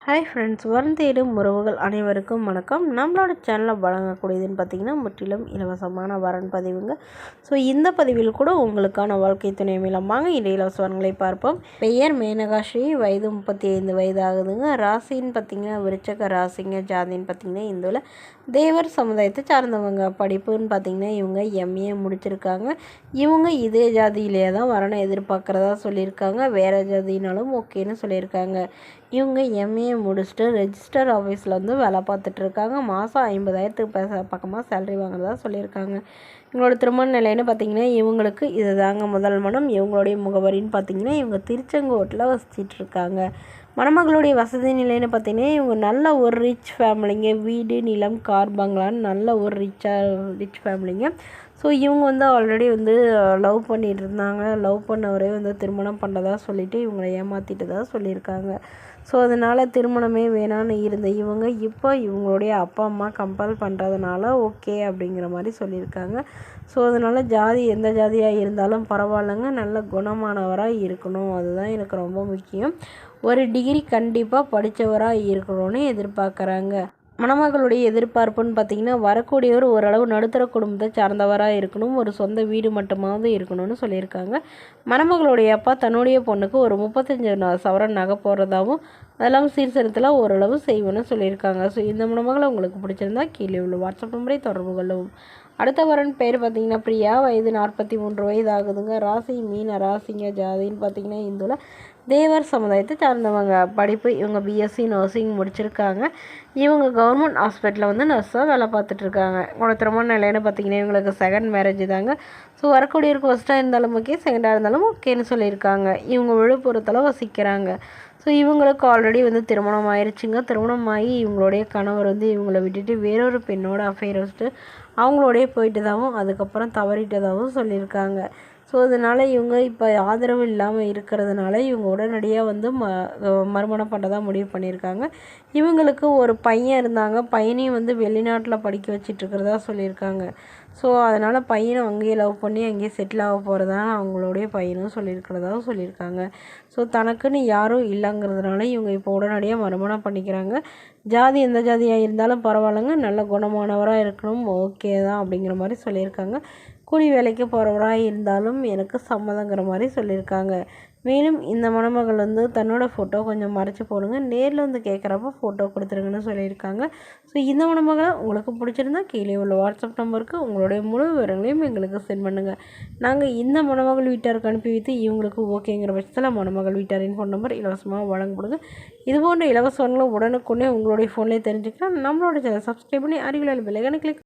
Hi friends, வரம் தேடும் உறவுகள் அனைவருக்கும் வணக்கம். நம்மளோட சேனலில் வழங்கக்கூடியதுன்னு பார்த்திங்கன்னா முற்றிலும் இலவசமான வரன் பதிவுங்க. ஸோ இந்த பதிவில் கூட உங்களுக்கான வாழ்க்கை துணை மூலமாக இன்றைய இலவச வரன்களை பார்ப்போம். பெயர் மேனகாஸ்ரீ, வயது 35 வயது ஆகுதுங்க. ராசின்னு பார்த்திங்கன்னா விருச்சக ராசிங்க. ஜாதின்னு பார்த்திங்கன்னா இந்துவில் தேவர் சமுதாயத்தை சார்ந்தவங்க. படிப்புன்னு பார்த்திங்கன்னா இவங்க எம்ஏ முடிச்சிருக்காங்க. இவங்க இதே ஜாதியிலே தான் வரனை எதிர்பார்க்குறதா சொல்லியிருக்காங்க. வேறு ஜாதினாலும் ஓகேன்னு சொல்லியிருக்காங்க. இவங்க எம்ஏ முடிச்சுட்டு ரெஜிஸ்டர் ஆஃபீஸில் வந்து வேலை பார்த்துட்ருக்காங்க. மாதம் 50,000 பக்கமாக சேலரி வாங்குறதா சொல்லியிருக்காங்க. இவங்களோட திருமண நிலைன்னு பார்த்திங்கன்னா இவங்களுக்கு இது தாங்க முதல் மனம். இவங்களுடைய முகவரின்னு பார்த்திங்கன்னா இவங்க திருச்செங்கோட்டில் வசிச்சிட்ருக்காங்க. மணமகளுடைய வசதி நிலைன்னு பார்த்திங்கன்னா இவங்க நல்ல ஒரு ரிச் ஃபேமிலிங்க. வீடு, நிலம், கார், பங்களான்னு நல்ல ஒரு ரிச் ஃபேமிலிங்க. ஸோ இவங்க வந்து ஆல்ரெடி வந்து லவ் பண்ணிகிட்டு இருந்தாங்க. லவ் பண்ணவரே வந்து திருமணம் பண்ணுறதா சொல்லிவிட்டு இவங்களை ஏமாற்றிட்டதா சொல்லியிருக்காங்க. ஸோ அதனால் திருமணமே வேணான்னு இருந்த இவங்க இப்போ இவங்களுடைய அப்பா அம்மா கம்பல் பண்ணுறதுனால ஓகே அப்படிங்கிற மாதிரி சொல்லியிருக்காங்க. ஸோ அதனால் ஜாதி எந்த ஜாதியாக இருந்தாலும் பரவாயில்லைங்க, நல்ல குணமானவராக இருக்கணும், அதுதான் எனக்கு ரொம்ப முக்கியம். ஒரு டிகிரி கண்டிப்பாக படித்தவராக இருக்கணும்னு எதிர்பார்க்குறாங்க. மணமகளுடைய எதிர்பார்ப்புன்னு பார்த்திங்கன்னா வரக்கூடியவர் ஓரளவு நடுத்தர குடும்பத்தை சார்ந்தவராக இருக்கணும், ஒரு சொந்த வீடு மட்டுமாவது இருக்கணும்னு சொல்லியிருக்காங்க. மணமகளுடைய அப்பா தன்னுடைய பொண்ணுக்கு ஒரு 35 சவரன் நகை போடுறதாகவும் அதெல்லாம் சீர்திருத்தலாம் ஓரளவு செய்வேன்னு சொல்லியிருக்காங்க. ஸோ இந்த மணமகளை உங்களுக்கு பிடிச்சிருந்தா கீழே உள்ள வாட்ஸ்அப் நம்பரை தொடர்பு கொள்ளவும். அடுத்த வரன் பேர் பார்த்திங்கன்னா பிரியா, வயது 43 வயது ஆகுதுங்க. ராசி மீன ராசிங்க. ஜாதின்னு பார்த்திங்கன்னா இந்துவில் தேவர் சமுதாயத்தை சார்ந்தவங்க. படிப்பு இவங்க பிஎஸ்சி நர்சிங் முடிச்சிருக்காங்க. இவங்க கவர்மெண்ட் ஹாஸ்பிட்டலில் வந்து நர்ஸாக வேலை பார்த்துட்ருக்காங்க. உங்களோட திருமண நிலைன்னு பார்த்திங்கன்னா இவங்களுக்கு செகண்ட் மேரேஜ் தாங்க. ஸோ வரக்கூடியவருக்கு ஃபஸ்ட்டாக இருந்தாலும் ஓகே, செகண்டாக இருந்தாலும் ஓகேன்னு சொல்லியிருக்காங்க. இவங்க விழுப்புரத்தில் வசிக்கிறாங்க. ஸோ இவங்களுக்கு ஆல்ரெடி வந்து திருமணம் ஆயிடுச்சுங்க. திருமணமாகி இவங்களுடைய கணவர் வந்து இவங்களை விட்டுட்டு வேறொரு பெண்ணோட அஃபேர் வச்சுட்டு அவங்களோடய போயிட்டதாகவும் அதுக்கப்புறம் தவறிட்டதாகவும் சொல்லியிருக்காங்க. ஸோ அதனால் இவங்க இப்போ ஆதரவு இல்லாமல் இருக்கிறதுனால இவங்க உடனடியாக வந்து மறுமணம் பண்ணுறதா முடிவு பண்ணியிருக்காங்க. இவங்களுக்கு ஒரு பையன் இருந்தாங்க. பையனையும் வந்து வெளிநாட்டில் படிக்க வச்சிட்ருக்கிறதா சொல்லியிருக்காங்க. ஸோ அதனால் பையனை அங்கேயே லவ் பண்ணி அங்கேயே செட்டில் ஆக போகிறதான அவங்களுடைய பையனும் சொல்லியிருக்கிறதாக சொல்லியிருக்காங்க. ஸோ தனக்குன்னு யாரும் இல்லைங்கிறதுனால இவங்க இப்போ உடனடியாக மறுமணம் பண்ணிக்கிறாங்க. ஜாதி எந்த ஜாதியாக இருந்தாலும் பரவாயில்லைங்க, நல்ல குணமானவராக இருக்கணும், ஓகே தான் அப்படிங்கிற மாதிரி சொல்லியிருக்காங்க. கூலி வேலைக்கு போகிறவராக இருந்தாலும் எனக்கு சம்மதங்கிற மாதிரி சொல்லியிருக்காங்க. மேலும் இந்த மணமகள் வந்து தன்னோட ஃபோட்டோ கொஞ்சம் மறைச்சி போடுங்க, நேரில் வந்து கேட்குறப்ப ஃபோட்டோ கொடுத்துருங்கன்னு சொல்லியிருக்காங்க. ஸோ இந்த மணமகளை உங்களுக்கு பிடிச்சிருந்தா கீழே உள்ள வாட்ஸ்அப் நம்பருக்கு உங்களுடைய முழு விவரங்களையும் எங்களுக்கு சென்ட் பண்ணுங்கள். நாங்கள் இந்த மணமகள் வீட்டாருக்கு அனுப்பி வைத்து இவங்களுக்கு ஓகேங்கிற பட்சத்தில் மணமகள் வீட்டாரின் ஃபோன் நம்பர் இலவசமாக வழங்கப்படுது. இதுபோன்ற இலவசங்களும் உடனுக்குடனே உங்களுடைய ஃபோன்லேயே தெரிஞ்சுக்கலாம். நம்மளோட சேனல் சப்ஸ்கிரைப் பண்ணி அருகில் பெல் ஐகானை கிளிக்